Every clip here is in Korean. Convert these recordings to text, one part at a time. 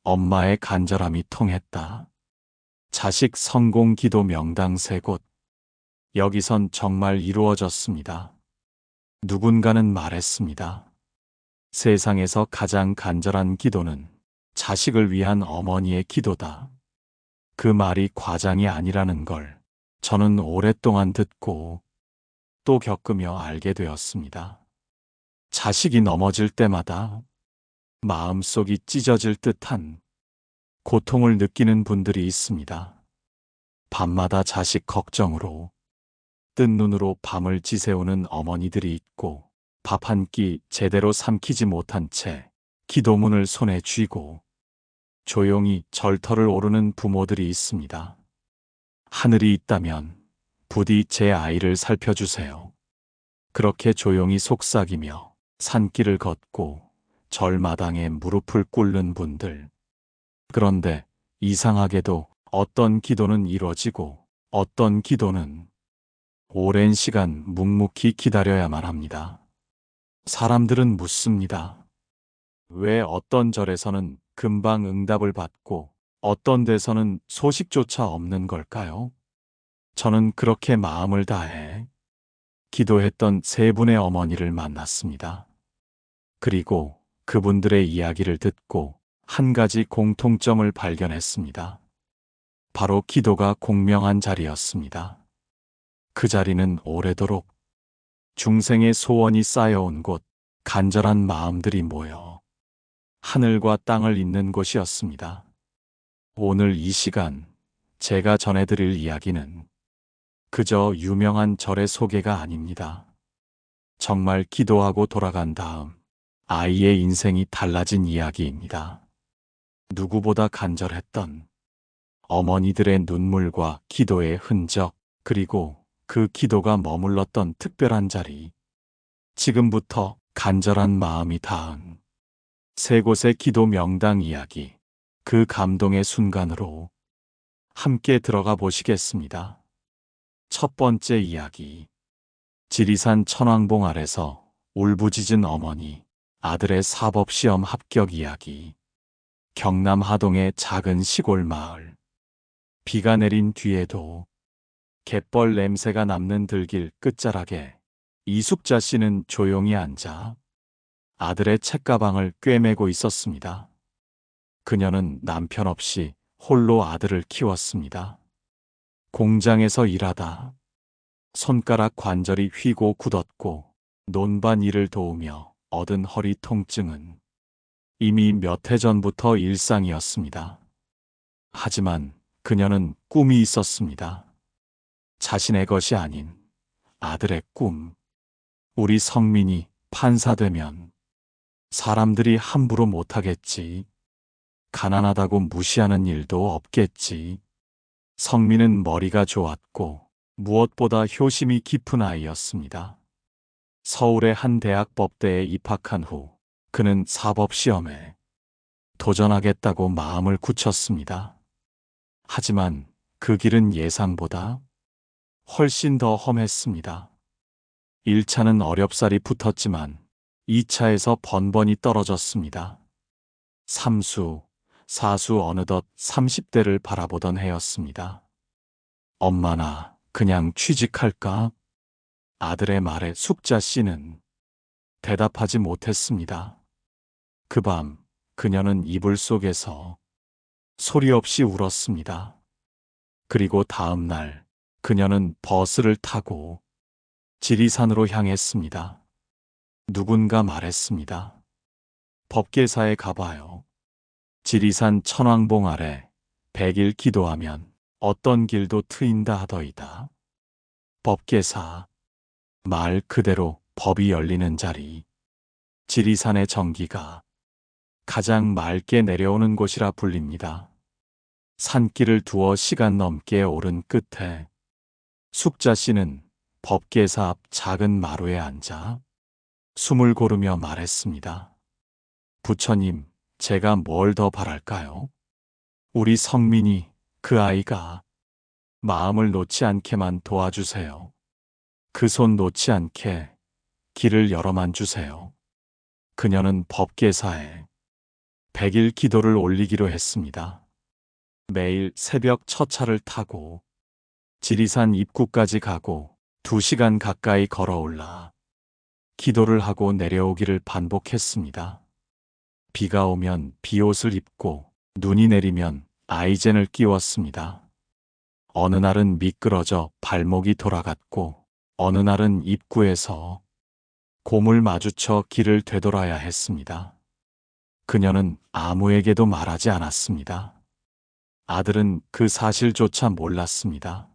엄마의 간절함이 통했다. 자식 성공 기도 명당 3곳. 여기선 정말 이루어졌습니다. 누군가는 말했습니다. 세상에서 가장 간절한 기도는 자식을 위한 어머니의 기도다. 그 말이 과장이 아니라는 걸 저는 오랫동안 듣고 또 겪으며 알게 되었습니다. 자식이 넘어질 때마다 마음속이 찢어질 듯한 고통을 느끼는 분들이 있습니다. 밤마다 자식 걱정으로 뜬 눈으로 밤을 지새우는 어머니들이 있고, 밥 한 끼 제대로 삼키지 못한 채 기도문을 손에 쥐고 조용히 절터를 오르는 부모들이 있습니다. 하늘이 있다면 부디 제 아이를 살펴주세요. 그렇게 조용히 속삭이며 산길을 걷고 절마당에 무릎을 꿇는 분들. 그런데 이상하게도 어떤 기도는 이루어지고 어떤 기도는 오랜 시간 묵묵히 기다려야만 합니다. 사람들은 묻습니다. 왜 어떤 절에서는 금방 응답을 받고 어떤 데서는 소식조차 없는 걸까요? 저는 그렇게 마음을 다해 기도했던 3분의 어머니를 만났습니다. 그리고 그분들의 이야기를 듣고 한 가지 공통점을 발견했습니다. 바로 기도가 공명한 자리였습니다. 그 자리는 오래도록 중생의 소원이 쌓여온 곳, 간절한 마음들이 모여 하늘과 땅을 잇는 곳이었습니다. 오늘 이 시간 제가 전해드릴 이야기는 그저 유명한 절의 소개가 아닙니다. 정말 기도하고 돌아간 다음 아이의 인생이 달라진 이야기입니다. 누구보다 간절했던 어머니들의 눈물과 기도의 흔적, 그리고 그 기도가 머물렀던 특별한 자리. 지금부터 간절한 마음이 닿은 3곳의 기도 명당 이야기, 그 감동의 순간으로 함께 들어가 보시겠습니다. 첫 번째 이야기. 지리산 천왕봉 아래서 울부짖은 어머니, 아들의 사법시험 합격 이야기. 경남 하동의 작은 시골 마을. 비가 내린 뒤에도 갯벌 냄새가 남는 들길 끝자락에 이숙자 씨는 조용히 앉아 아들의 책가방을 꿰매고 있었습니다. 그녀는 남편 없이 홀로 아들을 키웠습니다. 공장에서 일하다 손가락 관절이 휘고 굳었고 논반 일을 도우며 얻은 허리 통증은 이미 몇 해 전부터 일상이었습니다. 하지만 그녀는 꿈이 있었습니다. 자신의 것이 아닌 아들의 꿈. 우리 성민이 판사되면 사람들이 함부로 못하겠지. 가난하다고 무시하는 일도 없겠지. 성민은 머리가 좋았고 무엇보다 효심이 깊은 아이였습니다. 서울의 한 대학 법대에 입학한 후 그는 사법시험에 도전하겠다고 마음을 굳혔습니다. 하지만 그 길은 예상보다 훨씬 더 험했습니다. 1차는 어렵사리 붙었지만 2차에서 번번이 떨어졌습니다. 3수, 4수 어느덧 30대를 바라보던 해였습니다. 엄마 나 그냥 취직할까? 아들의 말에 숙자 씨는 대답하지 못했습니다. 그 밤 그녀는 이불 속에서 소리 없이 울었습니다. 그리고 다음 날 그녀는 버스를 타고 지리산으로 향했습니다. 누군가 말했습니다. 법계사에 가봐요. 지리산 천왕봉 아래 100일 기도하면 어떤 길도 트인다 하더이다. 법계사. 말 그대로 법이 열리는 자리. 지리산의 정기가 가장 맑게 내려오는 곳이라 불립니다. 산길을 두어 시간 넘게 오른 끝에 숙자 씨는 법계사 앞 작은 마루에 앉아 숨을 고르며 말했습니다. 부처님, 제가 뭘 더 바랄까요? 우리 성민이, 그 아이가 마음을 놓지 않게만 도와주세요. 그 손 놓지 않게 길을 열어만 주세요. 그녀는 법계사에 100일 기도를 올리기로 했습니다. 매일 새벽 첫 차를 타고 지리산 입구까지 가고 2시간 가까이 걸어 올라 기도를 하고 내려오기를 반복했습니다. 비가 오면 비옷을 입고 눈이 내리면 아이젠을 끼웠습니다. 어느 날은 미끄러져 발목이 돌아갔고 어느 날은 입구에서 곰을 마주쳐 길을 되돌아야 했습니다. 그녀는 아무에게도 말하지 않았습니다. 아들은 그 사실조차 몰랐습니다.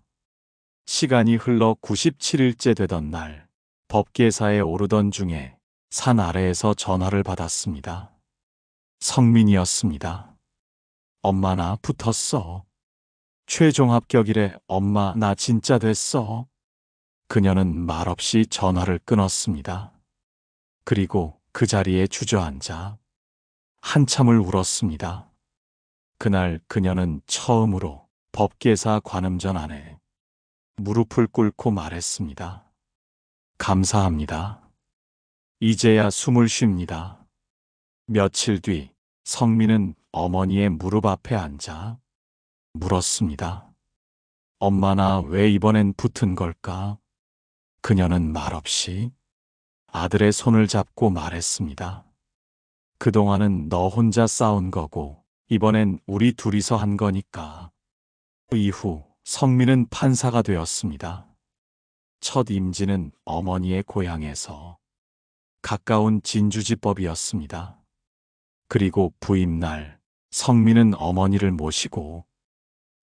시간이 흘러 97일째 되던 날, 법계사에 오르던 중에 산 아래에서 전화를 받았습니다. 성민이었습니다. 엄마 나 붙었어. 최종 합격이래. 엄마 나 진짜 됐어. 그녀는 말없이 전화를 끊었습니다. 그리고 그 자리에 주저앉아 한참을 울었습니다. 그날 그녀는 처음으로 법계사 관음전 안에 무릎을 꿇고 말했습니다. 감사합니다. 이제야 숨을 쉽니다. 며칠 뒤 성민은 어머니의 무릎 앞에 앉아 물었습니다. 엄마 나 왜 이번엔 붙은 걸까? 그녀는 말없이 아들의 손을 잡고 말했습니다. 그동안은 너 혼자 싸운 거고 이번엔 우리 둘이서 한 거니까. 이후 성민은 판사가 되었습니다. 첫 임진은 어머니의 고향에서 가까운 진주지법이었습니다. 그리고 부임날 성민은 어머니를 모시고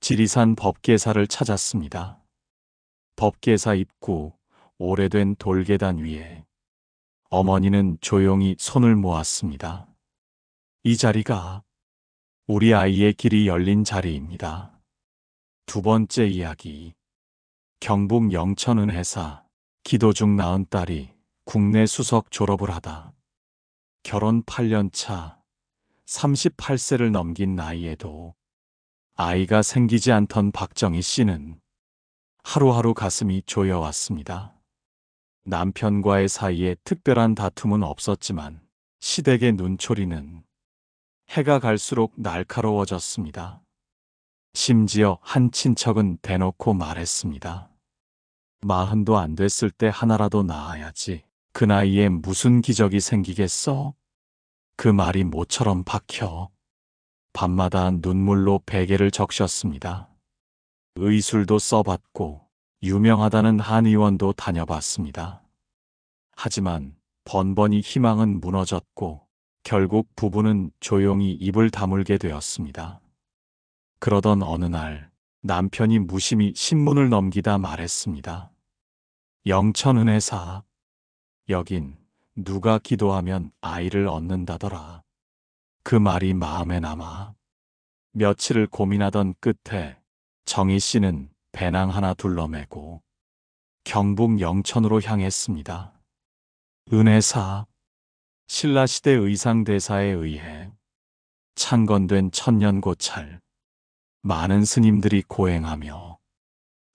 지리산 법계사를 찾았습니다. 법계사 입구 오래된 돌계단 위에 어머니는 조용히 손을 모았습니다. 이 자리가 우리 아이의 길이 열린 자리입니다. 두 번째 이야기. 경북 영천은혜사 기도 중 낳은 딸이 국내 수석 졸업을 하다 결혼 8년 차 38세를 넘긴 나이에도 아이가 생기지 않던 박정희 씨는 하루하루 가슴이 조여왔습니다. 남편과의 사이에 특별한 다툼은 없었지만 시댁의 눈초리는 해가 갈수록 날카로워졌습니다. 심지어 한 친척은 대놓고 말했습니다. 40도 안 됐을 때 하나라도 낳아야지. 그 나이에 무슨 기적이 생기겠어? 그 말이 모처럼 박혀 밤마다 눈물로 베개를 적셨습니다. 의술도 써봤고 유명하다는 한의원도 다녀봤습니다. 하지만 번번이 희망은 무너졌고 결국 부부는 조용히 입을 다물게 되었습니다. 그러던 어느 날 남편이 무심히 신문을 넘기다 말했습니다. 영천은혜사, 여긴 누가 기도하면 아이를 얻는다더라. 그 말이 마음에 남아 며칠을 고민하던 끝에 정희 씨는 배낭 하나 둘러매고 경북 영천으로 향했습니다. 은혜사, 신라시대 의상대사에 의해 창건된 천년고찰, 많은 스님들이 고행하며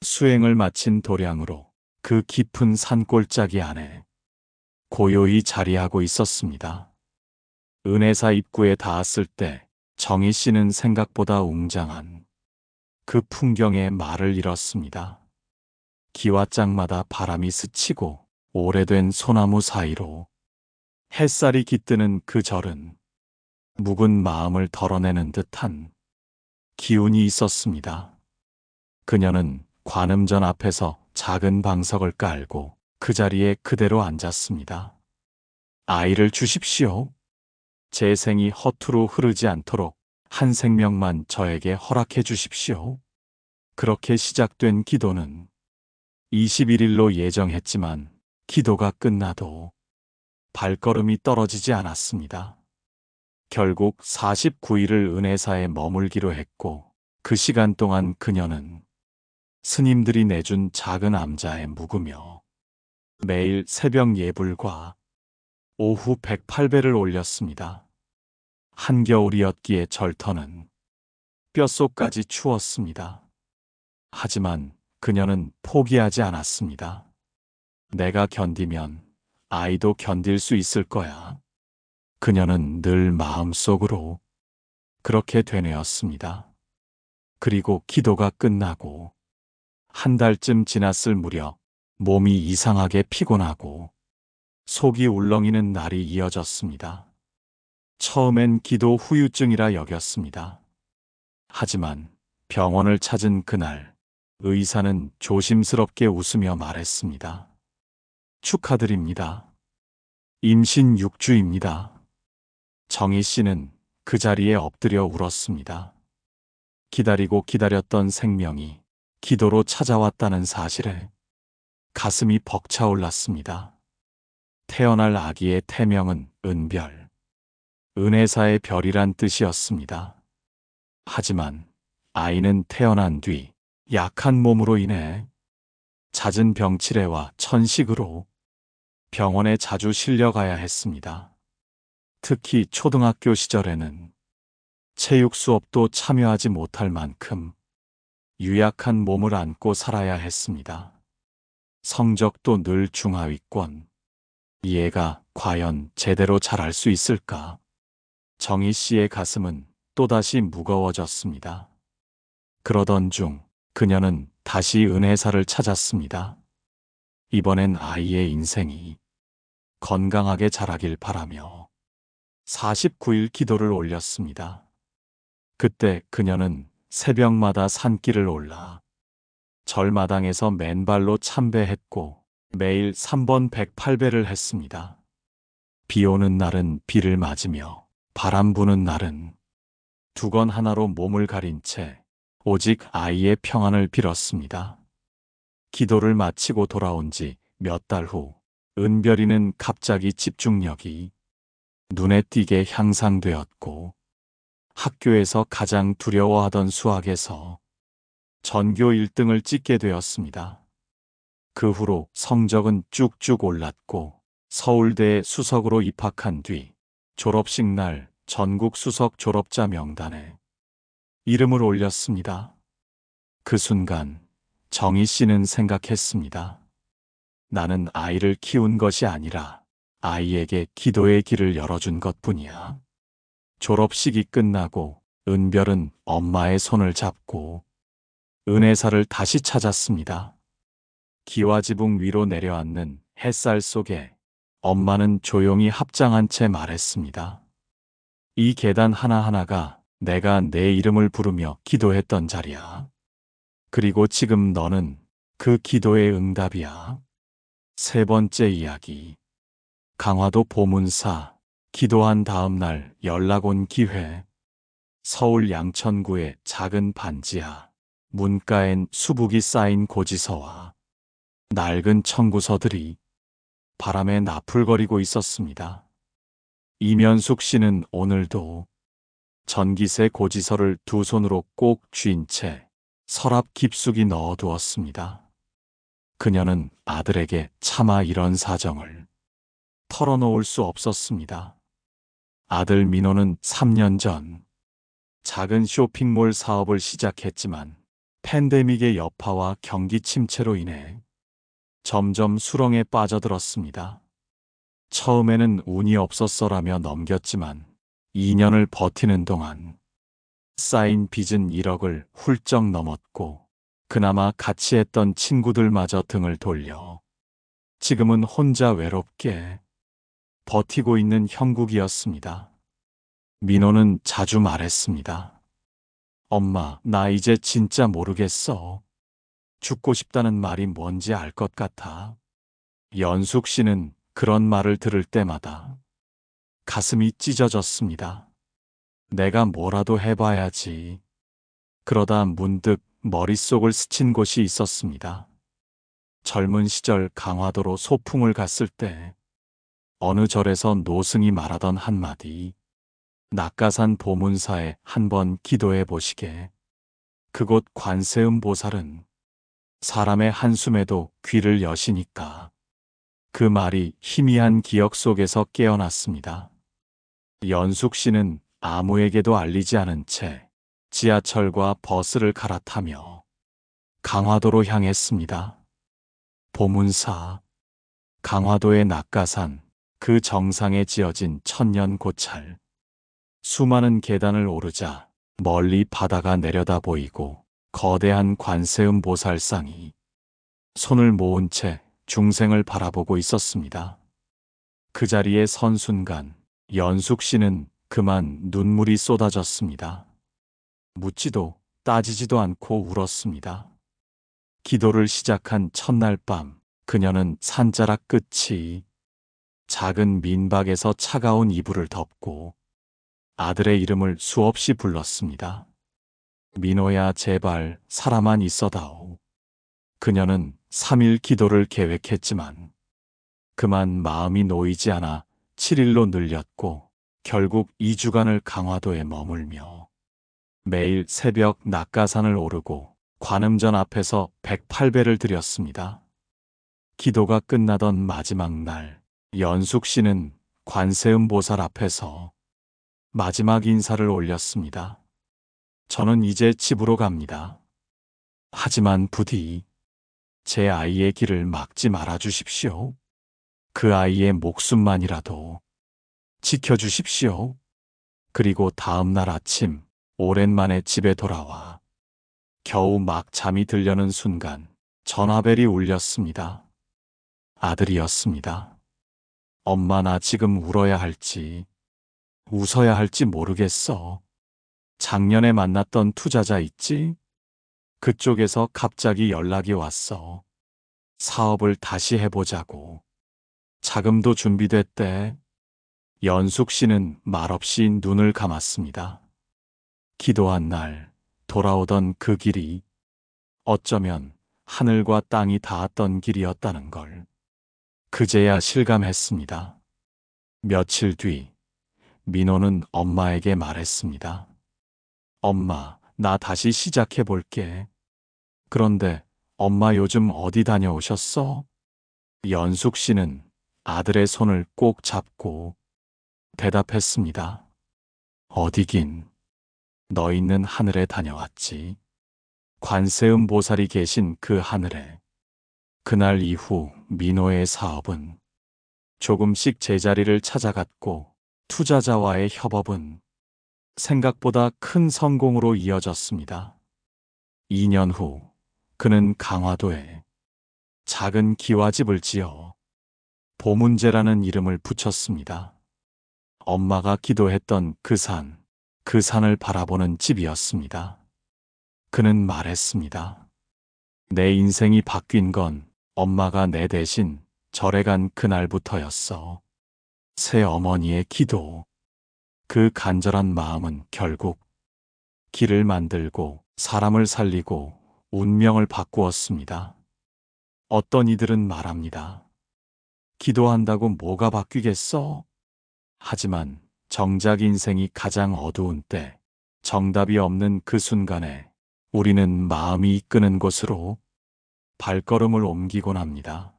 수행을 마친 도량으로 그 깊은 산골짜기 안에 고요히 자리하고 있었습니다. 은혜사 입구에 닿았을 때 정희 씨는 생각보다 웅장한 그 풍경에 말을 잃었습니다. 기와장마다 바람이 스치고 오래된 소나무 사이로 햇살이 깃드는 그 절은 묵은 마음을 덜어내는 듯한 기운이 있었습니다. 그녀는 관음전 앞에서 작은 방석을 깔고 그 자리에 그대로 앉았습니다. 아이를 주십시오. 제 생이 허투루 흐르지 않도록 한 생명만 저에게 허락해 주십시오. 그렇게 시작된 기도는 21일로 예정했지만 기도가 끝나도 발걸음이 떨어지지 않았습니다. 결국 49일을 은혜사에 머물기로 했고 그 시간 동안 그녀는 스님들이 내준 작은 암자에 묵으며 매일 새벽 예불과 오후 108배를 올렸습니다. 한겨울이었기에 절터는 뼛속까지 추웠습니다. 하지만 그녀는 포기하지 않았습니다. 내가 견디면 아이도 견딜 수 있을 거야. 그녀는 늘 마음속으로 그렇게 되뇌었습니다. 그리고 기도가 끝나고 한 달쯤 지났을 무렵 몸이 이상하게 피곤하고 속이 울렁이는 날이 이어졌습니다. 처음엔 기도 후유증이라 여겼습니다. 하지만 병원을 찾은 그날 의사는 조심스럽게 웃으며 말했습니다. 축하드립니다. 임신 6주입니다. 정희 씨는 그 자리에 엎드려 울었습니다. 기다리고 기다렸던 생명이 기도로 찾아왔다는 사실에 가슴이 벅차올랐습니다. 태어날 아기의 태명은 은별, 은혜사의 별이란 뜻이었습니다. 하지만 아이는 태어난 뒤 약한 몸으로 인해 잦은 병치레와 천식으로 병원에 자주 실려가야 했습니다. 특히 초등학교 시절에는 체육 수업도 참여하지 못할 만큼 유약한 몸을 안고 살아야 했습니다. 성적도 늘 중하위권. 얘가 과연 제대로 잘할 수 있을까? 정희 씨의 가슴은 또다시 무거워졌습니다. 그러던 중 그녀는 다시 은혜사를 찾았습니다. 이번엔 아이의 인생이 건강하게 자라길 바라며 49일 기도를 올렸습니다. 그때 그녀는 새벽마다 산길을 올라 절마당에서 맨발로 참배했고 매일 3번 108배를 했습니다. 비 오는 날은 비를 맞으며 바람 부는 날은 두건 하나로 몸을 가린 채 오직 아이의 평안을 빌었습니다. 기도를 마치고 돌아온 지 몇 달 후 은별이는 갑자기 집중력이 눈에 띄게 향상되었고 학교에서 가장 두려워하던 수학에서 전교 1등을 찍게 되었습니다. 그 후로 성적은 쭉쭉 올랐고 서울대에 수석으로 입학한 뒤 졸업식 날 전국 수석 졸업자 명단에 이름을 올렸습니다. 그 순간 정희 씨는 생각했습니다. 나는 아이를 키운 것이 아니라 아이에게 기도의 길을 열어준 것뿐이야. 졸업식이 끝나고 은별은 엄마의 손을 잡고 은혜사를 다시 찾았습니다. 기와지붕 위로 내려앉는 햇살 속에 엄마는 조용히 합장한 채 말했습니다. 이 계단 하나하나가 내가 내 이름을 부르며 기도했던 자리야. 그리고 지금 너는 그 기도의 응답이야. 세 번째 이야기. 강화도 보문사. 기도한 다음 날 연락 온 기회. 서울 양천구의 작은 반지하. 문가엔 수북이 쌓인 고지서와 낡은 청구서들이 바람에 나풀거리고 있었습니다. 이면숙 씨는 오늘도 전기세 고지서를 두 손으로 꼭 쥔 채 서랍 깊숙이 넣어두었습니다. 그녀는 아들에게 차마 이런 사정을 털어놓을 수 없었습니다. 아들 민호는 3년 전 작은 쇼핑몰 사업을 시작했지만 팬데믹의 여파와 경기 침체로 인해 점점 수렁에 빠져들었습니다. 처음에는 운이 없었어라며 넘겼지만 2년을 버티는 동안 쌓인 빚은 1억을 훌쩍 넘었고 그나마 같이 했던 친구들마저 등을 돌려 지금은 혼자 외롭게 버티고 있는 형국이었습니다. 민호는 자주 말했습니다. 엄마, 나 이제 진짜 모르겠어. 죽고 싶다는 말이 뭔지 알 것 같아. 연숙 씨는 그런 말을 들을 때마다 가슴이 찢어졌습니다. 내가 뭐라도 해봐야지. 그러다 문득 머릿속을 스친 곳이 있었습니다. 젊은 시절 강화도로 소풍을 갔을 때 어느 절에서 노승이 말하던 한마디. 낙가산 보문사에 한번 기도해 보시게. 그곳 관세음 보살은 사람의 한숨에도 귀를 여시니까. 그 말이 희미한 기억 속에서 깨어났습니다. 연숙 씨는 아무에게도 알리지 않은 채 지하철과 버스를 갈아타며 강화도로 향했습니다. 보문사, 강화도의 낙가산, 그 정상에 지어진 천년 고찰. 수많은 계단을 오르자 멀리 바다가 내려다 보이고 거대한 관세음 보살상이 손을 모은 채 중생을 바라보고 있었습니다. 그 자리에 선 순간 연숙 씨는 그만 눈물이 쏟아졌습니다. 묻지도 따지지도 않고 울었습니다. 기도를 시작한 첫날 밤 그녀는 산자락 끝이 작은 민박에서 차가운 이불을 덮고 아들의 이름을 수없이 불렀습니다. 민호야, 제발 살아만 있어다오. 그녀는 3일 기도를 계획했지만 그만 마음이 놓이지 않아 7일로 늘렸고 결국 2주간을 강화도에 머물며 매일 새벽 낙가산을 오르고 관음전 앞에서 108배를 드렸습니다. 기도가 끝나던 마지막 날 연숙 씨는 관세음 보살 앞에서 마지막 인사를 올렸습니다. 저는 이제 집으로 갑니다. 하지만 부디 제 아이의 길을 막지 말아 주십시오. 그 아이의 목숨만이라도 지켜주십시오. 그리고 다음 날 아침 오랜만에 집에 돌아와 겨우 막 잠이 들려는 순간 전화벨이 울렸습니다. 아들이었습니다. 엄마, 나 지금 울어야 할지 웃어야 할지 모르겠어. 작년에 만났던 투자자 있지? 그쪽에서 갑자기 연락이 왔어. 사업을 다시 해보자고. 자금도 준비됐대. 연숙 씨는 말없이 눈을 감았습니다. 기도한 날 돌아오던 그 길이 어쩌면 하늘과 땅이 닿았던 길이었다는 걸 그제야 실감했습니다. 며칠 뒤 민호는 엄마에게 말했습니다. 엄마, 나 다시 시작해 볼게. 그런데 엄마 요즘 어디 다녀오셨어? 연숙 씨는 아들의 손을 꼭 잡고 대답했습니다. 어디긴 너 있는 하늘에 다녀왔지. 관세음 보살이 계신 그 하늘에. 그날 이후 민호의 사업은 조금씩 제자리를 찾아갔고 투자자와의 협업은 생각보다 큰 성공으로 이어졌습니다. 2년 후 그는 강화도에 작은 기와집을 지어 보문제라는 이름을 붙였습니다. 엄마가 기도했던 그 산을 바라보는 집이었습니다. 그는 말했습니다. 내 인생이 바뀐 건 엄마가 내 대신 절에 간 그날부터였어. 새 어머니의 기도, 그 간절한 마음은 결국 길을 만들고 사람을 살리고 운명을 바꾸었습니다. 어떤 이들은 말합니다. 기도한다고 뭐가 바뀌겠어? 하지만 정작 인생이 가장 어두운 때, 정답이 없는 그 순간에 우리는 마음이 이끄는 곳으로 발걸음을 옮기곤 합니다.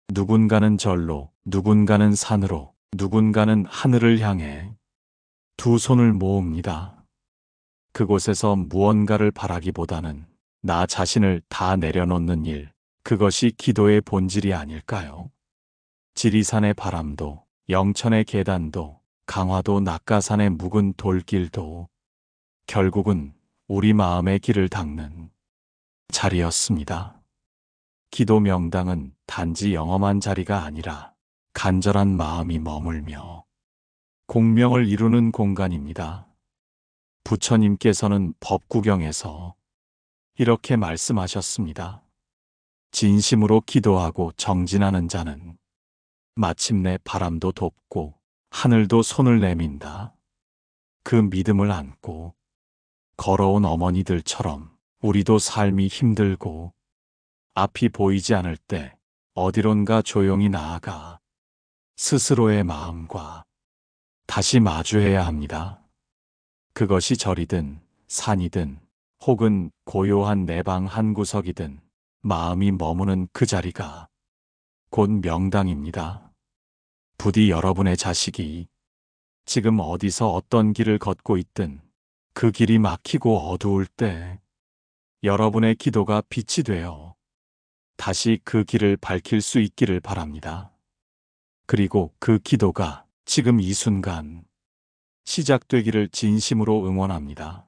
누군가는 절로, 누군가는 산으로, 누군가는 하늘을 향해 두 손을 모읍니다. 그곳에서 무언가를 바라기보다는 나 자신을 다 내려놓는 일, 그것이 기도의 본질이 아닐까요? 지리산의 바람도, 영천의 계단도, 강화도 낙가산의 묵은 돌길도 결국은 우리 마음의 길을 닦는 자리였습니다. 기도 명당은 단지 영험한 자리가 아니라 간절한 마음이 머물며 공명을 이루는 공간입니다. 부처님께서는 법구경에서 이렇게 말씀하셨습니다. 진심으로 기도하고 정진하는 자는 마침내 바람도 돕고 하늘도 손을 내민다. 그 믿음을 안고 걸어온 어머니들처럼 우리도 삶이 힘들고 앞이 보이지 않을 때 어디론가 조용히 나아가 스스로의 마음과 다시 마주해야 합니다. 그것이 절이든 산이든 혹은 고요한 내 방 한 구석이든 마음이 머무는 그 자리가 곧 명당입니다. 부디 여러분의 자식이 지금 어디서 어떤 길을 걷고 있든 그 길이 막히고 어두울 때 여러분의 기도가 빛이 되어 다시 그 길을 밝힐 수 있기를 바랍니다. 그리고 그 기도가 지금 이 순간 시작되기를 진심으로 응원합니다.